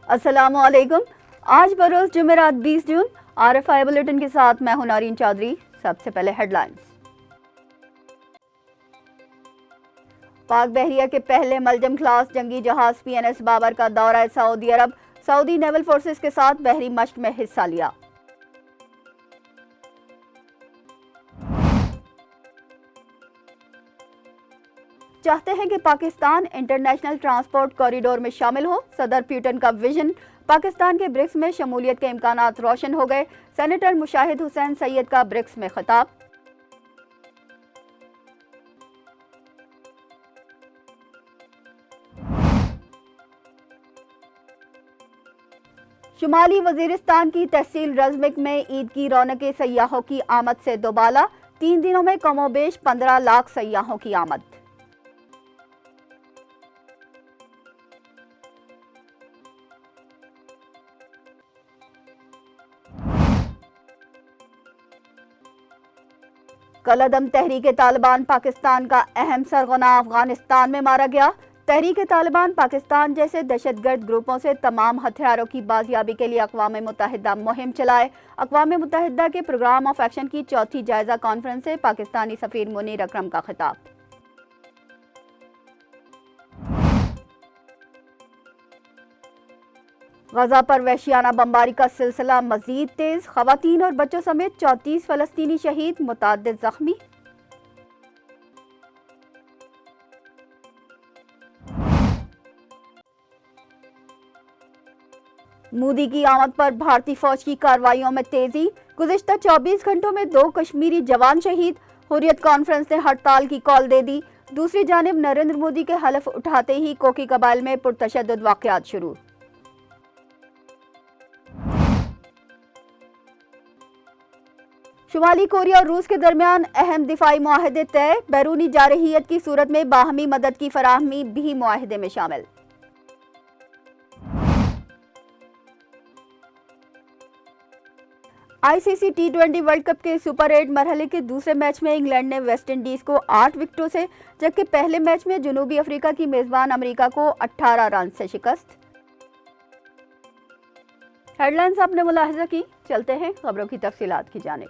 अस्सलाम वालेकुम। आज बरोज जुमेरात 20 जून। RFI बुलेटिन के साथ मैं हूं नारीन चौधरी। सबसे पहले हेडलाइंस। पाक बहरिया के पहले मलजम क्लास जंगी जहाज PNS बाबर का दौरा सऊदी अरब। सऊदी नेवल फोर्सेस के साथ बहरी मश्क में हिस्सा लिया। चाहते हैं कि पाकिस्तान इंटरनेशनल ट्रांसपोर्ट कॉरिडोर में शामिल हो। सदर पुतिन का विजन। पाकिस्तान के ब्रिक्स में शमूलियत के इम्कानात रोशन हो गए। सेनेटर मुशाहिद हुसैन सैयद का ब्रिक्स में खिताब। शुमाली वजीरिस्तान की तहसील रज़मिक में ईद की रौनकें सयाहों की आमद से दोबाला। 3 दिनों में कमोबेश 15 लाख सयाहों की आमद। कलअदम तहरीक तालिबान पाकिस्तान का अहम सरगना अफगानिस्तान में मारा गया। तहरीक तालिबान पाकिस्तान जैसे दहशतगर्द ग्रुपों से तमाम हथियारों की बाजियाबी के लिए अक़वाम मुत्तहिदा मुहिम चलाए। अक़वाम मुत्तहिदा के प्रोग्राम ऑफ एक्शन की चौथी जायजा कॉन्फ्रेंस से पाकिस्तानी सफ़ीर मुनीर अकरम का खिताब। गजा पर वहशियाना बमबारी का सिलसिला मजीद तेज। खवातीन और बच्चों समेत 34 फ़लस्तीनी शहीद, मुतअद्दिद जख्मी। मोदी की आमद पर भारतीय फौज की कार्रवाइयों में तेजी। गुज़िश्ता 24 घंटों में 2 कश्मीरी जवान शहीद। हुर्रियत कॉन्फ्रेंस ने हड़ताल की कॉल दे दी। दूसरी जानिब नरेंद्र मोदी के हलफ उठाते ही कोकी कबाइल में पुरतशद्दुद वाक़यात शुरू। शुमाली कोरिया और रूस के दरमियान अहम दिफाई मुआहदे तय। बैरूनी जारहियत की सूरत में बाहमी मदद की फराहमी भी मुआहदे में शामिल। ICC T20 वर्ल्ड कप के सुपर 8 मरहले के दूसरे मैच में इंग्लैंड ने वेस्ट इंडीज को 8 विकेटों से, जबकि पहले मैच में जनूबी अफ्रीका की मेजबान अमेरिका को 18 रन से शिकस्त। हेडलाइंस आपने मुलाहिजा की। चलते हैं खबरों की तफसीलात की जानिब।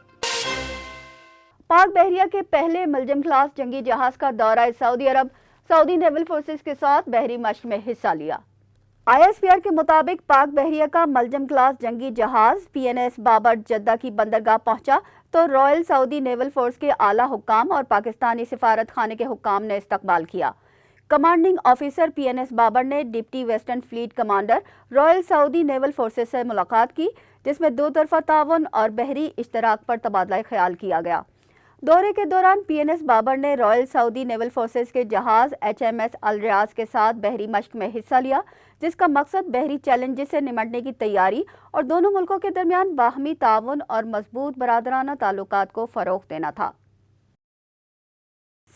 पाक बहरिया के पहले मलजम क्लास जंगी जहाज का दौरा सऊदी अरब। सऊदी नेवल फोर्सेस के साथ बहरी मश्क में हिस्सा लिया। ISPR के मुताबिक पाक बहरिया का मलजम क्लास जंगी जहाज PNS बाबर जद्दा की बंदरगाह पहुंचा तो रॉयल सऊदी नेवल फोर्स के आला हुक्काम और पाकिस्तानी सिफारत खाने के हुक्काम ने इस्तकबाल किया। कमांडिंग ऑफिसर PNS बाबर ने deputy western fleet commander royal Saudi naval forces से मुलाकात की, जिसमें 2 तरफा ताउन और बहरी इश्तराक पर तबादला ख्याल किया गया। दौरे के दौरान PNS बाबर ने रॉयल सऊदी नेवल फोर्सेस के जहाज HMS अल रियाज के साथ बहरी मश्क में हिस्सा लिया, जिसका मकसद बहरी चैलेंजेस से निमटने की तैयारी और दोनों मुल्कों के दरमियान बाहमी ताउन और मजबूत बरादराना ताल्लुकात को फ़रोग़ देना था।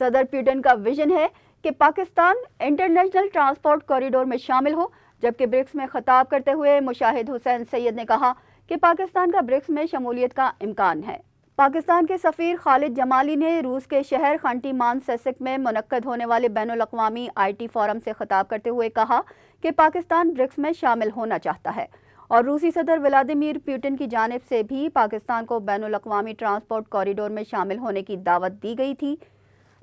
सदर पुतिन का विजन है कि पाकिस्तान इंटरनेशनल ट्रांसपोर्ट कॉरिडोर में शामिल हो, जबकि ब्रिक्स में खिताब करते हुए मुशाहिद हुसैन सैयद ने कहा कि पाकिस्तान का ब्रिक्स में शमूलियत का इम्कान है। पाकिस्तान के सफ़ीर खालिद जमाली ने रूस के शहर खंटी मानसेसिक में मुनक्कद होने वाले बैनुल अक़वामी IT फोरम से खिताब करते हुए कहा कि पाकिस्तान ब्रिक्स में शामिल होना चाहता है और रूसी सदर व्लादिमीर पुतिन की जानिब से भी पाकिस्तान को बैनुल अक़वामी ट्रांसपोर्ट कॉरिडोर में शामिल होने की दावत दी गई थी।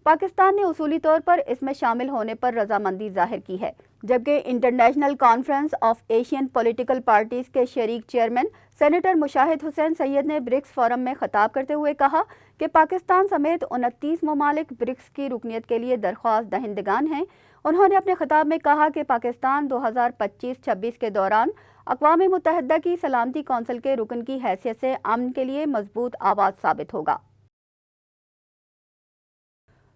पाकिस्तान ने उसूली तौर पर इसमें शामिल होने पर रजामंदी जाहिर की है, जबकि international conference of Asian political parties के शरीक चेयरमैन सेनेटर मुशाहिद हुसैन सैयद ने ब्रिक्स फोरम में खिताब करते हुए कहा कि पाकिस्तान समेत 29 ममालिक ब्रिक्स की रुकनीत के लिए दरख्वास्त दहिंदगान हैं। उन्होंने अपने खिताब में कहा कि पाकिस्तान 2025-26 के दौरान अक़वाम मुत्तहिदा की सलामती कौंसिल के रुकन की हैसियत से अमन के लिए मजबूत आवाज़ साबित होगा।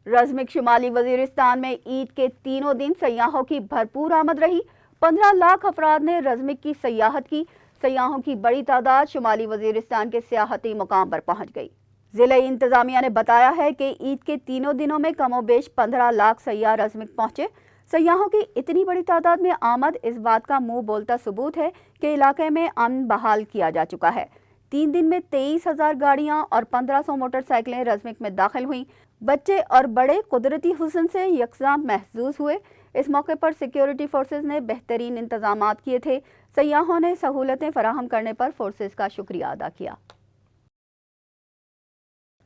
रज़मिक शुमाली वजीरिस्तान में ईद के तीनों दिन सयाहों की भरपूर आमद रही। 15 लाख अफराद ने रज़मिक की सयाहत की। सयाहों की बड़ी तादाद शुमाली वजीरिस्तान के सियाहती मुकाम पर पहुंच गई। ज़िला इंतज़ामिया ने बताया है कि ईद के तीनों दिनों में कमोबेश 15 लाख सयाह रज़मिक पहुंचे। सयाहों की इतनी बड़ी तादाद में आमद इस बात का मुंह बोलता सबूत है कि इलाके में अमन बहाल किया जा चुका है। 3 दिन में 23,000 गाड़ियां और 1500 मोटरसाइकिलें रज़मिक में दाखिल हुई। बच्चे और बड़े कुदरती हुस्न से यकसा महसूस हुए। इस मौके पर सिक्योरिटी फोर्सेस ने बेहतरीन इंतजामात किए थे। سیاحوں نے سہولتیں فراہم کرنے پر فورسز کا شکریہ ادا کیا۔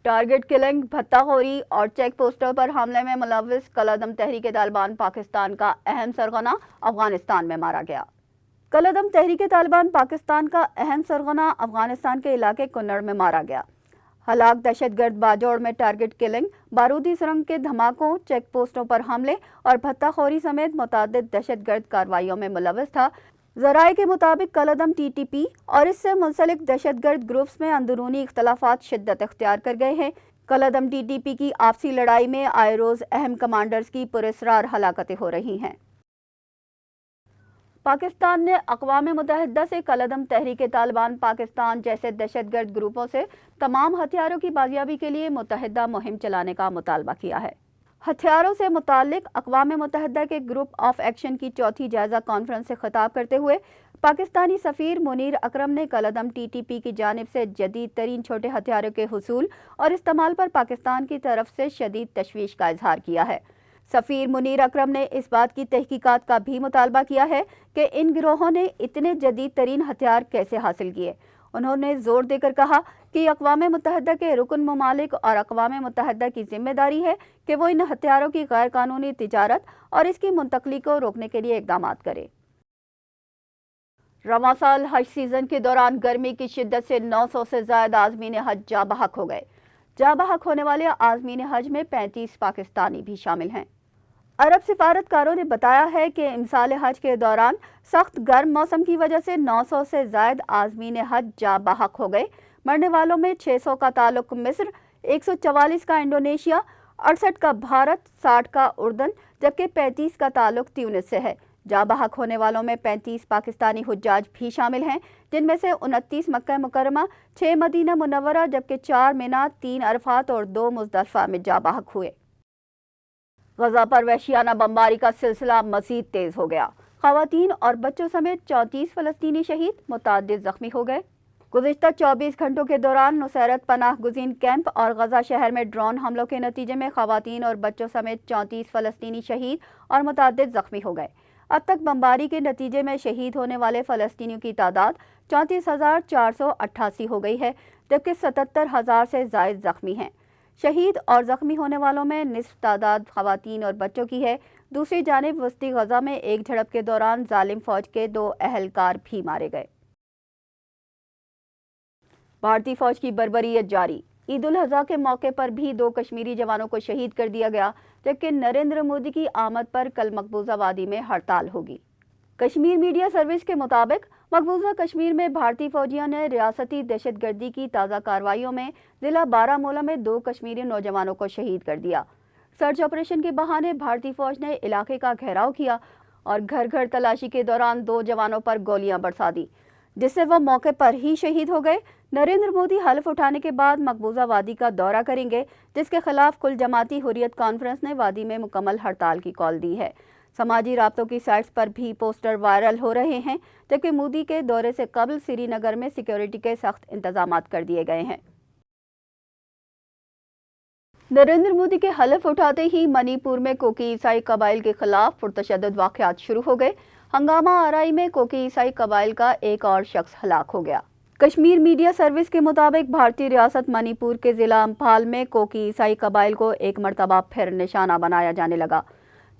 ٹارگٹ کلنگ، بھتہ خوری اور چیک پوسٹوں پر حملے میں ملوث کالعدم تحریک طالبان پاکستان کا اہم سرغنہ افغانستان میں مارا گیا۔ کالعدم تحریک طالبان پاکستان کا اہم سرغنہ افغانستان کے علاقے کنڑ میں مارا گیا۔ ہلاک دہشت گرد باجوڑ میں ٹارگٹ کلنگ، بارودی سرنگ کے دھماکوں، چیک پوسٹوں پر حملے اور بھتہ خوری سمیت متعدد دہشت گرد کارروائیوں میں ملوث تھا۔ ذرائع کے مطابق کالعدم ٹی ٹی پی اور اس سے منسلک دہشت گرد گروپس میں اندرونی اختلافات شدت اختیار کر گئے ہیں۔ کالعدم ٹی ٹی پی کی آپسی لڑائی میں آئے روز اہم کمانڈرز کی پراسرار ہلاکتیں ہو رہی ہیں۔ پاکستان نے اقوام متحدہ سے کالعدم تحریک طالبان پاکستان جیسے دہشت گرد گروپوں سے تمام ہتھیاروں کی بازیابی کے لیے متحدہ مہم چلانے کا مطالبہ کیا ہے۔ ہتھیاروں سے متعلق اقوام متحدہ کے گروپ آف ایکشن کی چوتھی جائزہ کانفرنس سے خطاب کرتے ہوئے پاکستانی سفیر منیر اکرم نے کالعدم ٹی ٹی پی کی جانب سے جدید ترین چھوٹے ہتھیاروں کے حصول اور استعمال پر پاکستان کی طرف سے شدید تشویش کا اظہار کیا ہے۔ سفیر منیر اکرم نے اس بات کی تحقیقات کا بھی مطالبہ کیا ہے کہ ان گروہوں نے اتنے جدید ترین ہتھیار کیسے حاصل کیے۔ انہوں نے زور دے کر کہا کہ اقوام متحدہ کے رکن ممالک اور اقوام متحدہ کی ذمہ داری ہے کہ وہ ان ہتھیاروں کی غیر قانونی تجارت اور اس کی منتقلی کو روکنے کے لیے اقدامات کرے۔ رواں سال حج سیزن کے دوران گرمی کی شدت سے 900 سے زائد عازمین حج جاں بحق ہو گئے۔ جاں بحق ہونے والے عازمین حج میں 35 پاکستانی بھی شامل ہیں۔ عرب سفارتکاروں نے بتایا ہے کہ امسال حج کے دوران سخت گرم موسم کی وجہ سے 900 سے زائد عازمین حج جاں بحق ہو گئے۔ مرنے والوں میں 600 کا تعلق مصر، 144 کا انڈونیشیا، 68 کا بھارت، 60 کا اردن جبکہ 35 کا تعلق تیونس سے ہے۔ جاں بحق ہونے والوں میں 35 پاکستانی حجاج بھی شامل ہیں، جن میں سے 29 مکہ مکرمہ، 6 مدینہ منورہ جبکہ 4 مینا، 3 عرفات اور 2 مزدلفہ میں جاں بحق ہوئے۔ غزہ پر وحشیانہ بمباری کا سلسلہ مزید تیز ہو گیا۔ خواتین اور بچوں سمیت 34 فلسطینی شہید، متعدد زخمی ہو گئے۔ گزشتہ 24 گھنٹوں کے دوران نصیرت پناہ گزین کیمپ اور غزہ شہر میں ڈرون حملوں کے نتیجے میں خواتین اور بچوں سمیت 34 فلسطینی شہید اور متعدد زخمی ہو گئے۔ اب تک بمباری کے نتیجے میں شہید ہونے والے فلسطینیوں کی تعداد 34,488 ہو گئی ہے جبکہ 77,000 سے زائد زخمی ہیں۔ شہید اور زخمی ہونے والوں میں نصف تعداد خواتین اور بچوں کی ہے۔ دوسری جانب وسطی غزہ میں ایک جھڑپ کے دوران ظالم فوج کے 2 اہلکار بھی مارے گئے۔ بھارتی فوج کی بربریت جاری۔ عید الاضحیٰ کے موقع پر بھی 2 کشمیری جوانوں کو شہید کر دیا گیا جبکہ نریندر مودی کی آمد پر کل مقبوضہ وادی میں ہڑتال ہوگی۔ کشمیر میڈیا سروس کے مطابق مقبوضہ کشمیر میں بھارتی فوجیوں نے ریاستی دہشت گردی کی تازہ کارروائیوں میں ضلع بارہمولہ میں 2 کشمیری نوجوانوں کو شہید کر دیا۔ سرچ آپریشن کے بہانے بھارتی فوج نے علاقے کا گھیراؤ کیا اور گھر گھر تلاشی کے دوران 2 جوانوں پر گولیاں برسا دی جس سے وہ موقع پر ہی شہید ہو گئے۔ نریندر مودی حلف اٹھانے کے بعد مقبوضہ وادی کا دورہ کریں گے جس کے خلاف کل جماعتی حریت کانفرنس نے وادی میں مکمل ہڑتال کی کال دی ہے۔ سماجی رابطوں کی سائٹس پر بھی پوسٹر وائرل ہو رہے ہیں جبکہ مودی کے دورے سے قبل سری نگر میں سیکیورٹی کے سخت انتظامات کر دیے گئے ہیں۔ نریندر مودی کے حلف اٹھاتے ہی منی پور میں کوکی عیسائی قبائل کے خلاف پرتشدد واقعات شروع ہو گئے۔ ہنگامہ آرائی میں کوکی عیسائی قبائل کا ایک اور شخص ہلاک ہو گیا۔ کشمیر میڈیا سروس کے مطابق بھارتی ریاست منی پور کے ضلع امپھال میں کوکی عیسائی قبائل کو ایک مرتبہ پھر نشانہ بنایا جانے لگا۔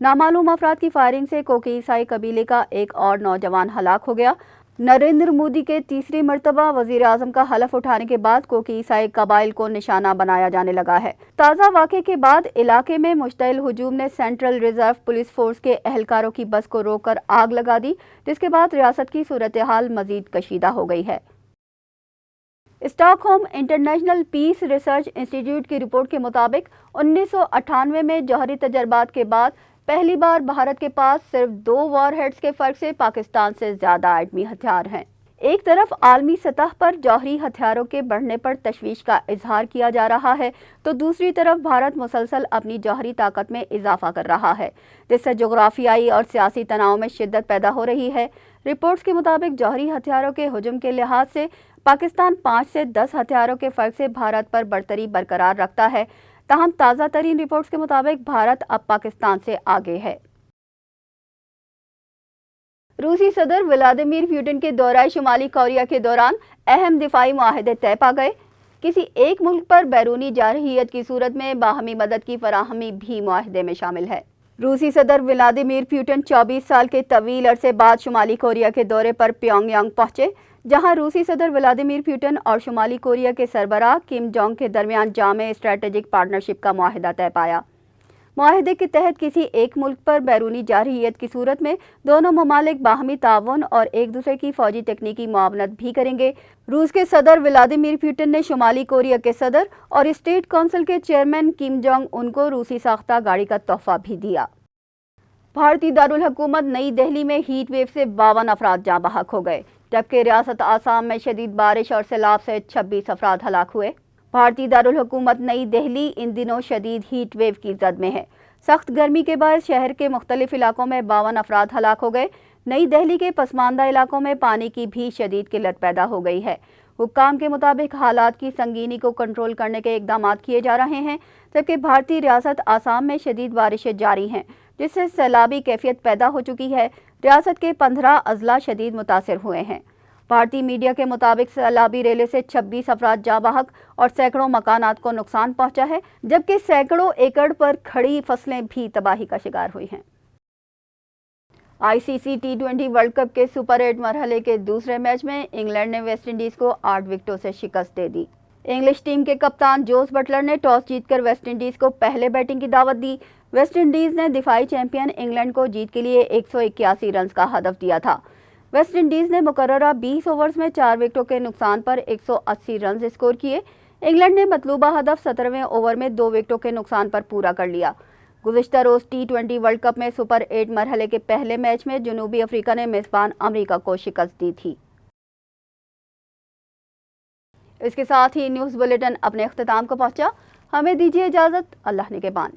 نامعلوم افراد کی فائرنگ سے کوکی عیسائی قبیلے کا ایک اور نوجوان ہلاک ہو گیا۔ نریندر مودی کے تیسری مرتبہ وزیر اعظم کا حلف اٹھانے کے بعد کوکی عیسائی قبائل کو نشانہ بنایا جانے لگا ہے۔ تازہ واقعے کے بعد علاقے میں مشتعل ہجوم نے سینٹرل ریزرو پولیس فورس کے اہلکاروں کی بس کو روک کر آگ لگا دی جس کے بعد ریاست کی صورتحال مزید کشیدہ ہو گئی ہے۔ Stock home international peace research انسٹی ٹیوٹ کی رپورٹ کے مطابق 1998 میں جوہری تجربات کے بعد پہلی بار بھارت کے پاس صرف 2 وار ہیڈز کے فرق سے پاکستان سے زیادہ ایٹمی ہتھیار ہیں۔ ایک طرف عالمی سطح پر جوہری ہتھیاروں کے بڑھنے پر تشویش کا اظہار کیا جا رہا ہے تو دوسری طرف بھارت مسلسل اپنی جوہری طاقت میں اضافہ کر رہا ہے جس سے جغرافیائی اور سیاسی تناؤ میں شدت پیدا ہو رہی ہے۔ رپورٹس کے مطابق جوہری ہتھیاروں کے حجم کے لحاظ سے پاکستان 5 سے 10 ہتھیاروں کے فرق سے بھارت پر برتری برقرار رکھتا ہے، تاہم تازہ ترین رپورٹس کے مطابق بھارت اب پاکستان سے آگے ہے۔ रूसी सदर व्लादिमीर पुतिन के दौरे शुमाली कोरिया के दौरान अहम दिफाई मुआहदे तय पा गए। किसी एक मुल्क पर बैरूनी जारहियत की सूरत में बाहमी मदद की फराहमी भी मुआहदे में शामिल है। रूसी सदर व्लादिमीर पुतिन 24 साल के तवील अरसे बाद शुमाली कोरिया के दौरे पर प्योंगयांग पहुंचे, जहां रूसी सदर व्लादिमीर पुतिन और शुमाली कोरिया के सरबराह किम जोंग के दरमियान जामे स्ट्रेटेजिक पार्टनरशिप का मुआहदा तय पाया। मुआहदे के तहत किसी एक मुल्क पर बैरूनी जारहियत की सूरत में दोनों ममालिक बाहमी ताउन और एक दूसरे की फौजी तकनीकी मुआवनत भी करेंगे। रूस के सदर व्लादिमीर पुतिन ने शुमाली कोरिया के सदर और स्टेट काउंसिल के चेयरमैन किम जोंग उन को रूसी साख्ता गाड़ी का तोहफा भी दिया। भारतीय दारुल हुकूमत नई दिल्ली में हीट वेव से 52 अफराद जाँ बहक हो गए, जबकि रियासत आसाम में शदीद बारिश और सैलाब से 26 अफराद हलाक हुए। भारतीय दारुल हुकूमत नई दिल्ली इन दिनों शदीद हीट वेव की जद में है। सख्त गर्मी के बाद शहर के मुख्तलिफ इलाकों में 52 अफराद हलाक हो गए। नई दिल्ली के पसमानदा इलाकों में पानी की भी शदीद किल्लत पैदा हो गई है। हुक्काम के मुताबिक हालात की संगीनी को कंट्रोल करने के इकदाम किए जा रहे हैं, जबकि भारतीय रियासत आसाम में शदीद बारिशें जारी हैं, जिससे सैलाबी कैफियत पैदा हो चुकी है। रियासत के 15 अजला शदीद मुतासर हुए हैं। भारतीय मीडिया के मुताबिक सैलाबी रेले से 26 अफराद जाँ बहक और सैकड़ों मकानात को नुकसान पहुंचा है, जबकि सैकड़ों एकड़ पर खड़ी फसलें भी तबाही का शिकार हुई हैं। आईसीसी टी20 वर्ल्ड कप के सुपर 8 मरहले के दूसरे मैच में इंग्लैंड ने वेस्ट इंडीज को 8 विकेटों से शिकस्त दे दी। इंग्लिश टीम के कप्तान जोस बटलर ने टॉस जीतकर वेस्ट इंडीज को पहले बैटिंग की दावत दी। वेस्ट इंडीज ने दिफाई चैंपियन इंग्लैंड को जीत के लिए 181 रन का हदफ दिया था। वेस्ट इंडीज ने मुकर्ररा 20 ओवर्स में 4 विकेटों के नुकसान पर 180 रन स्कोर किए। इंग्लैंड ने मतलूबा हदफ 17वें ओवर में 2 विकेटों के नुकसान पर पूरा कर लिया। गुज़िश्ता रोज़ टी20 वर्ल्ड कप में सुपर 8 मरहले के पहले मैच में जनूबी अफ्रीका ने मेज़बान अमेरिका को शिकस्त दी थी। इसके साथ ही न्यूज़ बुलेटिन अपने अख्ताम को पहुंचा। हमें दीजिए इजाज़त। अल्लाह ने के बान।